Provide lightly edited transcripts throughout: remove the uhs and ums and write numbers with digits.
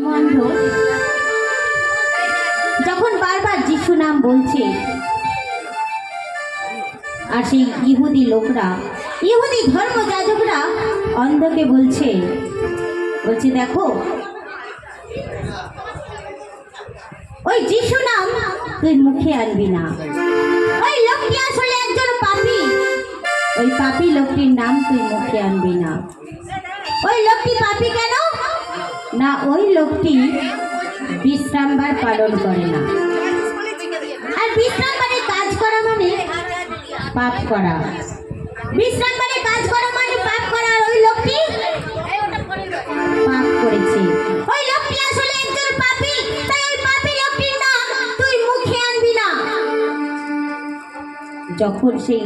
মন্দ যখন বারবার যিশু নাম বলছে আর সেই ইহুদি লোকরা, ইহুদি ধর্মযাজকরা অন্ধকে বলছে দেখো ওই যিশু নাম তুই মুখে আনবি না। ওই লোকটি আসলে একজন পাপী, ওই পাপী লোকটির নাম তুই মুখে আনবি না। ওই লোকটি পাপী কেন না? ওই লোকটি বিশ্রামবার পালন করে না। আর বিশ্রামবারে কাজ করা মানে পাপ করা, বিশ্রামবারে কাজ করা মানে পাপ করা। আর ওই লোকটি পাপ করেছে। ওই লোকটি আসলে একজন পাপী, তাই ওই পাপী লোকটির নাম তুই মুখে আনবি না। যখন সেই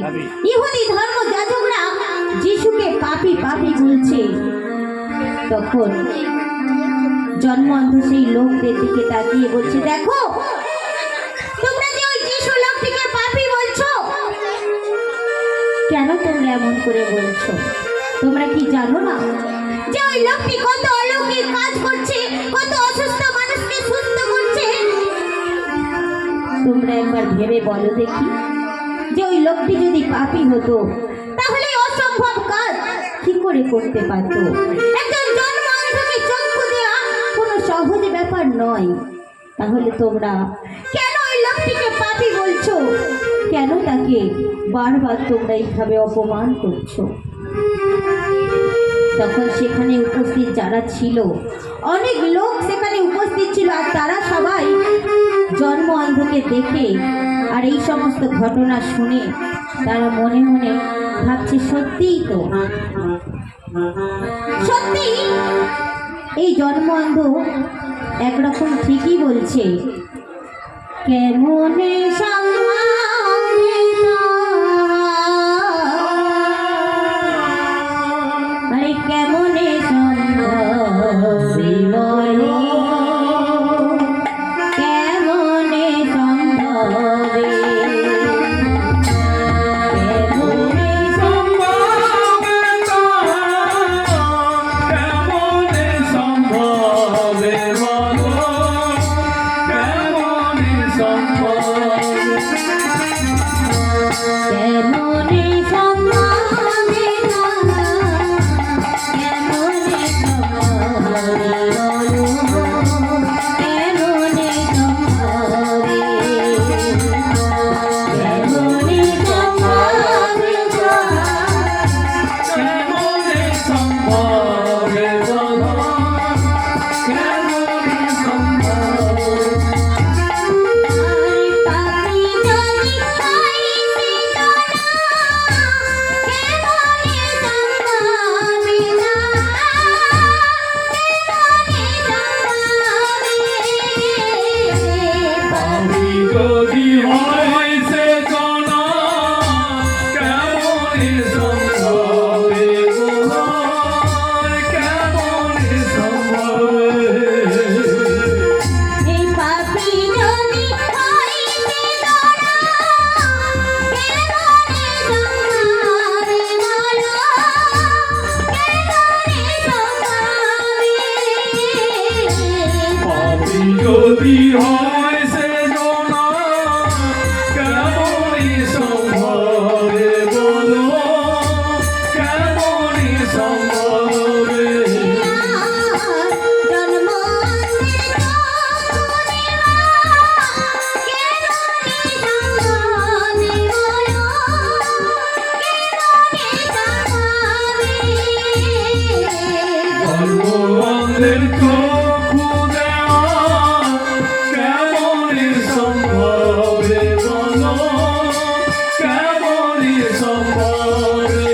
ইহুদি ধর্মযাজকরা যিশুকে পাপী পাপী বলছে, তখন জন্মঅন্ধ সেই লোকদের দিকে তাকিয়ে বলছে, দেখো তোমরা যে ওই যিশু লোকটিকে পাপী বলছো, কেন তোমরা এমন করে বলছো? তোমরা কি জানো না যে ওই লোকটি কত অলৌকিক কাজ করছে, কত অসুস্থ মানুষকে সুস্থ করছে? তোমরা একবার ভেবে বলো দেখি, যে ওই লোকটি যদি পাপী হতো তাহলে অসম্ভব কাজ কি করে করতে পারত? একজন জন্মঅন্ধকে চক্ষু দেওয়া কোনো সহজ ব্যাপার নয়। তাহলে তোমরা কেন ওই লোকটিকে পাপী বলছো? কেন তাকে বারবার তোমরা এইভাবে অপমান করছো? তখন সেখানে উপস্থিত যারা ছিল, অনেক লোক সেখানে উপস্থিত ছিল, আর তারা সবাই জন্ম অন্ধকে দেখে আর এই সমস্ত ঘটনা শুনে তারা মনে মনে ভাবছে, সত্যিই তো, সত্যি এই জন্ম অন্ধ একরকম ঠিকই বলছে। কেমনে আরে কেমনে সম্ভবে বলো, কেমনে সম্ভবে, কেমনে সম্ভবে কেমনে সম্ভবে বলো, কেমনে সম্ভবে, কেমনে সম্ভবে, কেমনে সম্ভবে বলো, কেমনে সম্ভবে, কেমনে সম্ভবে, কেমনে সম্ভবে বলো, কেমনে সম্ভবে। পাপী যদি হইতে কেমনে সম্ভবে না, কেমনে সম্ভবে, পাপী যদি হয় সে জানা, কেমনে সম্ভবে বলো, কেমনে সম্ভবে। এই পাপী যদি হইতে ধরা, কেমনে সম্ভবে বলো, কেমনে সম্ভবে, পাপী যদি হয় সে জানা, কেমনে সম্ভবে বলো, কেমনে সম্ভবে। জন্ম অন্ধের চক্ষু দেওয়া, কেমনে সম্ভবে বলো, কেমনে সম্ভবে, জন্মঅন্ধের চক্ষু দেওয়া, কেমনে সম্ভবে বলো, কেমনে সম্ভবে।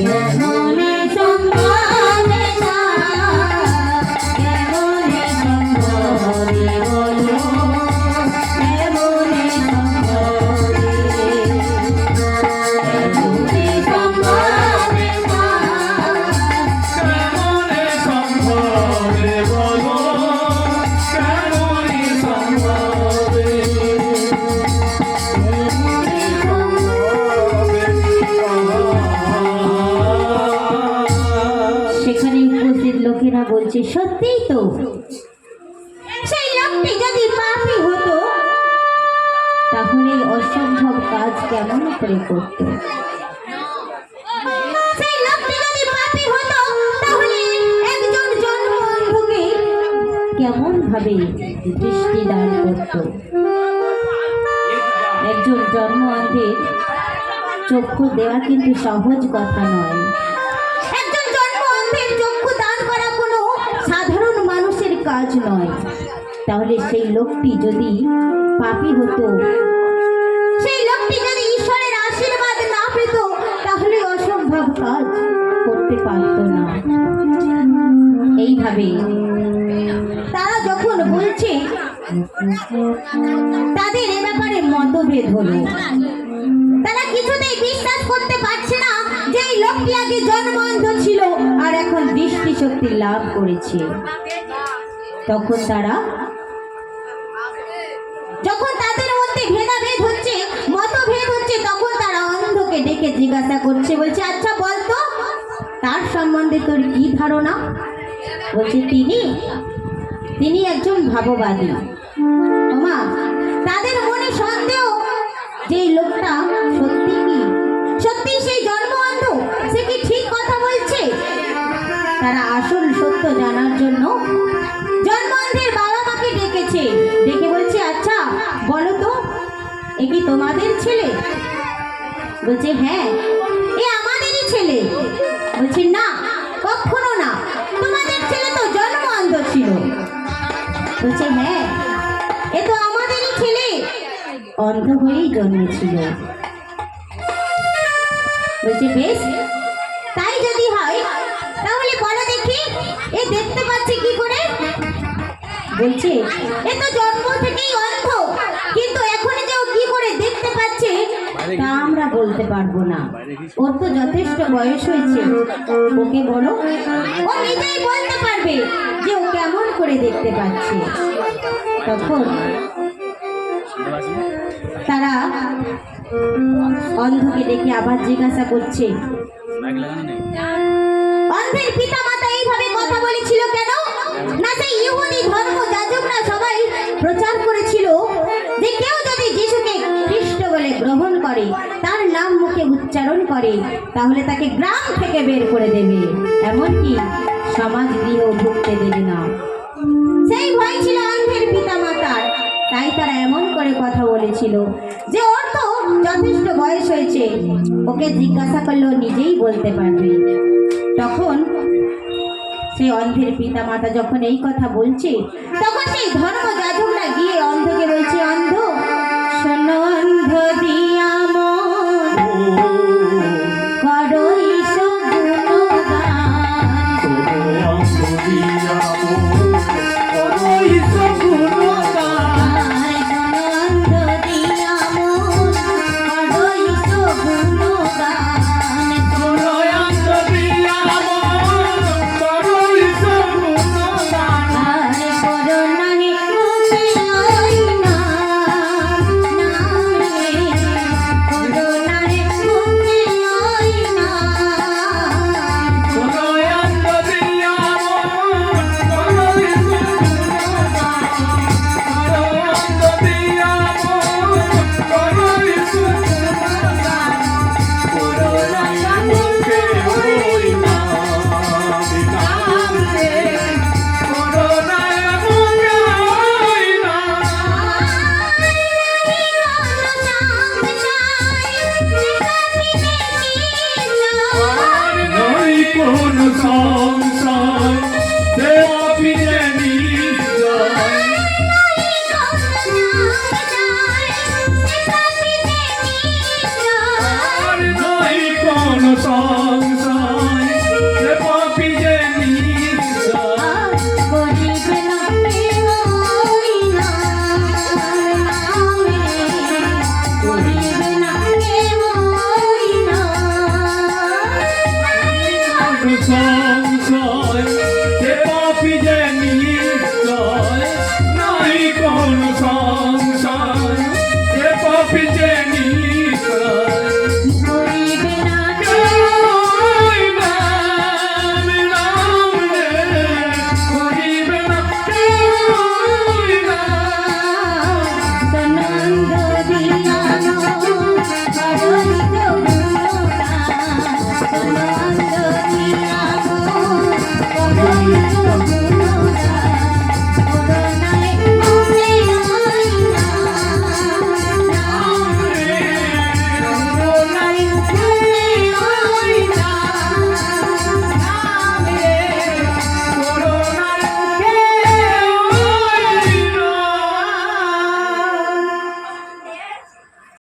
কেমনে সম্ভবে না, কেমনে সম্ভবে বলো, কেমনে সম্ভবে, কেমনে সম্ভবে না, কেমনে সম্ভবে সত্যিই তো সেই লোকটি যদি পাপী হতো তাহলে এই অসম্ভব কাজ কেমন করে করত? সেই লোকটি যদি পাপী হতো তাহলে একজন জন্ম অন্ধকে কেমন ভাবে দৃষ্টি দান করত? একজন জন্ম অন্ধের চক্ষু দেওয়া কিন্তু সহজ কথা নয়। একজন জন্ম অন্ধের চক্ষু দান করা কোনো সাধারণ মানুষের কাজ নয়। তাহলে সেই লোকটি যদি পাপী হতো, সেই লোকটি যদি ঈশ্বরের আশীর্বাদ না পেত, তাহলে অসম্ভব কাজ করতে পারত না। এইভাবে তারা যখন বলছে, তাদের এ ব্যাপারে মতভেদ হলো। তারা কিছুতেই বিশ্বাস করতে পারছে না যে এই লোকটি আগে জন্মান্ধ ছিল আর এখন দৃষ্টিশক্তি লাভ করেছে। তখন তারা, যখন তাদের মধ্যে ভেদাভেদ হচ্ছে, মতভেদ হচ্ছে, তখন তারা অন্ধকে ডেকে জিজ্ঞাসা করছে, বলছে, আচ্ছা বলতো তার সম্বন্ধে তোর কি ধারণা? বলছে, তিনি একজন ভাববাদী। ওমা, তাদের মনে সন্দেহ যে এই লোকটা সত্যি সেই জন্ম অন্ধ, সে কি ঠিক কথা বলছে? তারা আসল সত্য জানার জন্য জন্ম অন্ধের বাবা মাকে ডেকেছে, ডেকে বলছে, আচ্ছা বলো তো, এ কি তোমাদের ছেলে? বলছে, হ্যাঁ, এ আমাদেরই ছেলে। বলছে, না, কখনো না, তোমাদের ছেলে তো জন্ম অন্ধ ছিল। বলছে, হ্যাঁ, এ তো আমাদেরই ছেলে, অন্ধ হয়েই জন্মেছিল। বলছে, বেশ, তাই যদি হয় তাহলে বলো দেখি, এ দেখতে পাচ্ছে কি করে? বলছে, এ তো জন্ম থেকেই অন্ধ, কিন্তু এখন যে ও কি করে দেখতে পাচ্ছে তা আমরা বলতে পারবো না। ওর তো যথেষ্ট বয়স হয়েছে, ওকে বলো, ও নিজেই বলতে পারবে যে ও কেমন করে দেখতে পাচ্ছে। তখন তারা অন্ধকে ডেকে আবার জিজ্ঞাসা করছে, অন্ধের পিতা মাতা এইভাবে কথা বলেছিল কেন? না সেই ইহুদি ধর্ম যাজকরা সবাই প্রচার করেছিল যে কেউ যদি যিশুকে খ্রিস্ট বলে গ্রহণ করে, তার নাম মুখে উচ্চারণ করে, তাহলে তাকে গ্রাম থেকে বের করে দেবে, এমনকি সমাজ দিয়েও ঢুকতে দেবে না। সেই ভয় ছিল অন্ধের পিতা মাতার, তাই তারা এমন করে কথা বলেছিল যে ওর তো যথেষ্ট বয়স হয়েছে, ওকে জিজ্ঞাসা করলেও নিজেই বলতে পারবে। তখন সেই অন্ধের পিতা মাতা যখন এই কথা বলছে, তখন সেই ধর্ম যাজকরা গিয়ে অন্ধকে বলছে, অন্ধ,